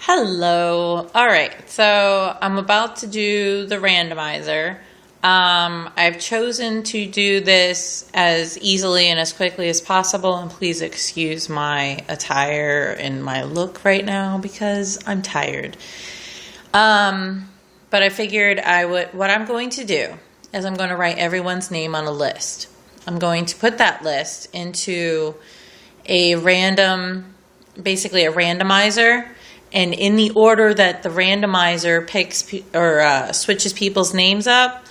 Hello. All right, so I'm about to do the randomizer. I've chosen to do this as easily and as quickly as possible, and please excuse my attire and my look right now because I'm tired. But I figured what I'm going to do is I'm going to write everyone's name on a list. I'm going to put that list into basically a randomizer. And in the order that the randomizer picks or switches people's names up,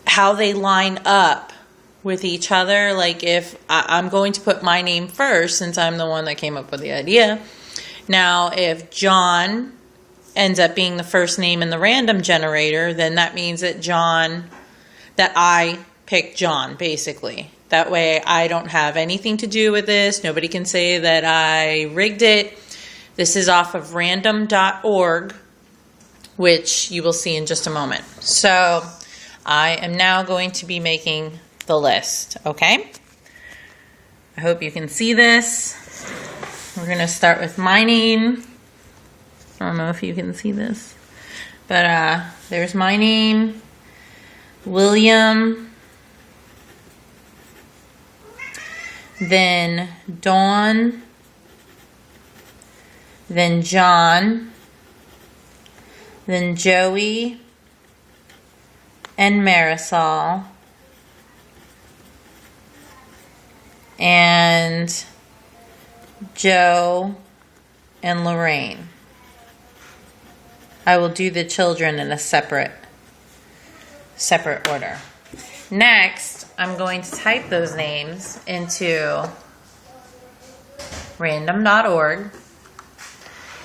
how they line up with each other. Like if I'm going to put my name first since I'm the one that came up with the idea. Now, if John ends up being the first name in the random generator, then that means that I picked John, basically. That way I don't have anything to do with this. Nobody can say that I rigged it. This is off of random.org, which you will see in just a moment. So I am now going to be making the list, okay? I hope you can see this. We're going to start with my name. I don't know if you can see this, but there's my name, William, then Dawn, then John, then Joey and Marisol, and Joe and Lorraine. I will do the children in a separate order. Next, I'm going to type those names into random.org.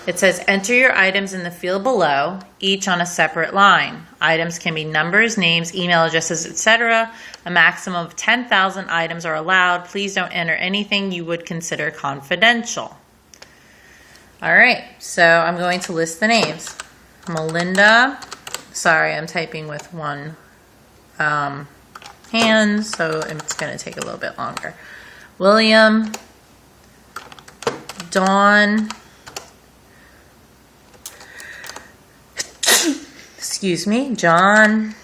It says, enter your items in the field below, each on a separate line. Items can be numbers, names, email addresses, etc. A maximum of 10,000 items are allowed. Please don't enter anything you would consider confidential. All right, so I'm going to list the names. Melinda. Sorry, I'm typing with one hand, so it's going to take a little bit longer. William. Dawn. Excuse me, John,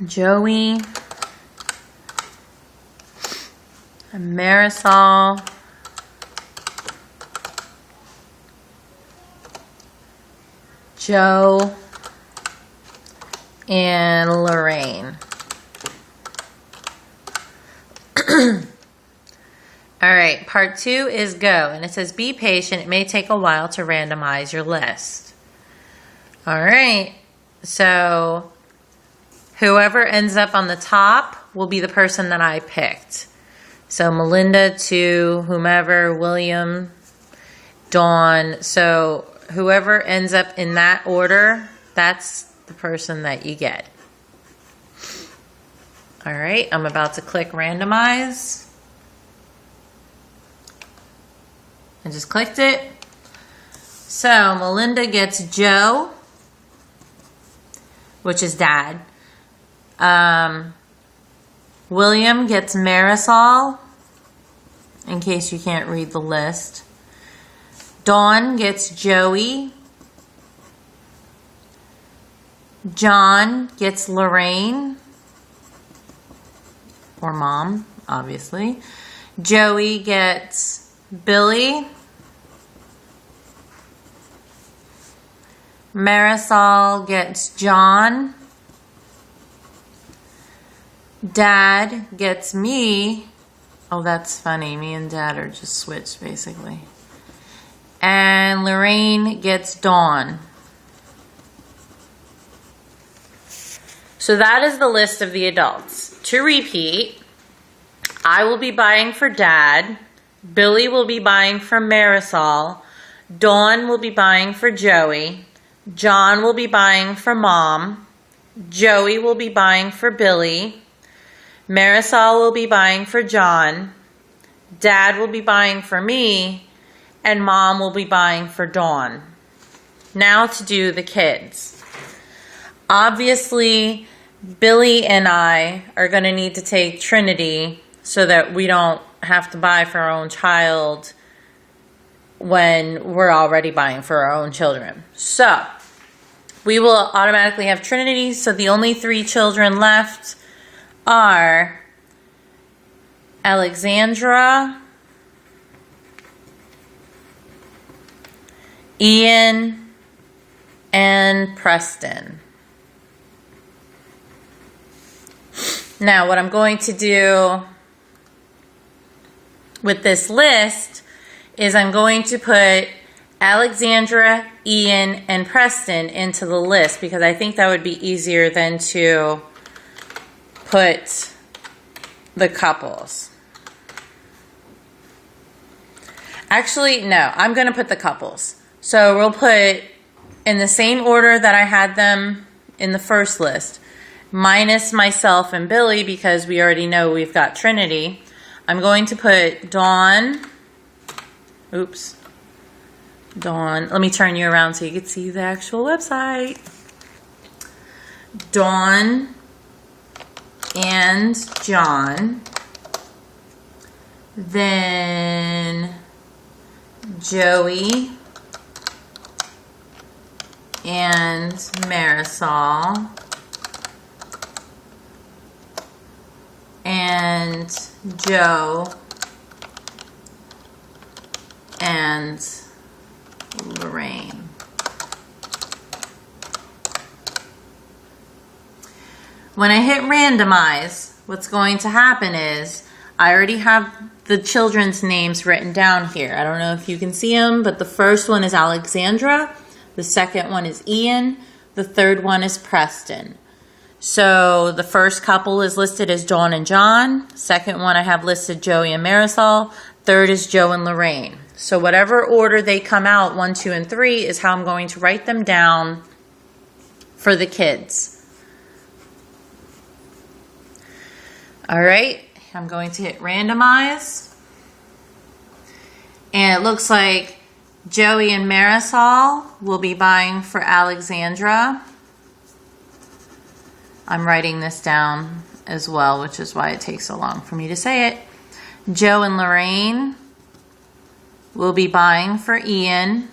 Joey, Marisol, Joe, and Lorraine. All right, part 2 is go, and it says be patient. It may take a while to randomize your list. All right, so whoever ends up on the top will be the person that I picked. So Melinda to whomever, William, Dawn. So whoever ends up in that order, that's the person that you get. All right, I'm about to click randomize. I just clicked it. So Melinda gets Joe, which is Dad. William gets Marisol, in case you can't read the list. Dawn gets Joey. John gets Lorraine, or Mom, obviously. Joey gets Billy. Marisol gets John. Dad gets me. Oh, that's funny. Me and Dad are just switched, basically. And Lorraine gets Dawn. So that is the list of the adults. To repeat, I will be buying for Dad. Billy will be buying for Marisol. Dawn will be buying for Joey. John will be buying for Mom. Joey will be buying for Billy. Marisol will be buying for John. Dad will be buying for me. And Mom will be buying for Dawn. Now to do the kids. Obviously, Billy and I are going to need to take Trinity so that we don't have to buy for our own child when we're already buying for our own children. So we will automatically have Trinity. So the only 3 children left are Alexandra, Ian, and Preston. Now, what I'm going to do with this list is I'm going to put Alexandra, Ian, and Preston into the list because I think that would be easier than to put the couples. Actually, no, I'm going to put the couples. So we'll put in the same order that I had them in the first list, minus myself and Billy because we already know we've got Trinity. I'm going to put Dawn. Oops. Dawn. Let me turn you around so you can see the actual website. Dawn and John. Then Joey and Marisol. And Joe and Lorraine. When I hit randomize, what's going to happen is I already have the children's names written down here. I don't know if you can see them, but the first one is Alexandra, the second one is Ian, the third one is Preston. So the first couple is listed as Dawn and John. Second one I have listed Joey and Marisol. Third is Joe and Lorraine. So whatever order they come out, 1, 2, and 3, is how I'm going to write them down for the kids. All right, I'm going to hit randomize. And it looks like Joey and Marisol will be buying for Alexandra. I'm writing this down as well, which is why it takes so long for me to say it. Joe and Lorraine will be buying for Ian.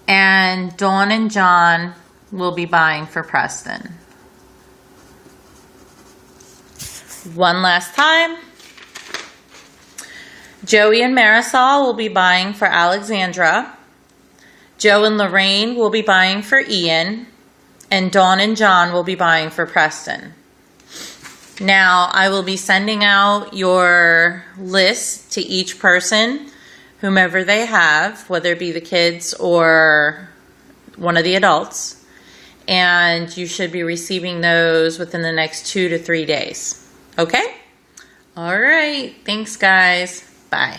And Dawn and John will be buying for Preston. One last time. Joey and Marisol will be buying for Alexandra. Joe and Lorraine will be buying for Ian. And Dawn and John will be buying for Preston. Now, I will be sending out your list to each person, whomever they have, whether it be the kids or one of the adults. And you should be receiving those within the next 2 to 3 days. Okay? All right. Thanks, guys. Bye.